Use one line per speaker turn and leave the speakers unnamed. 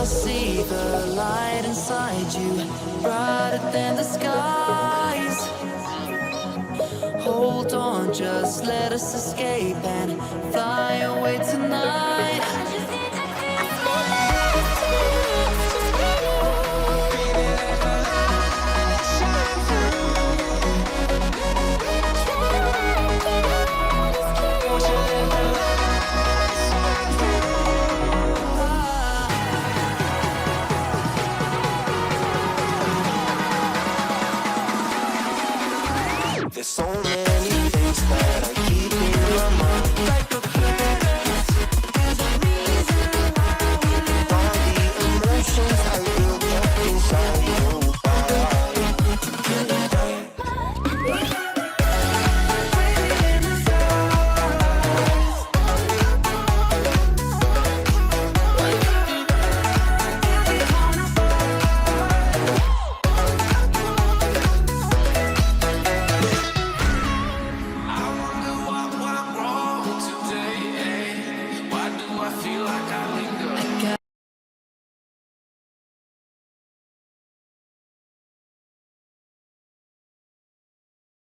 see the light inside you, brighter than the skies. Hold on, just let us escape and fly away tonight.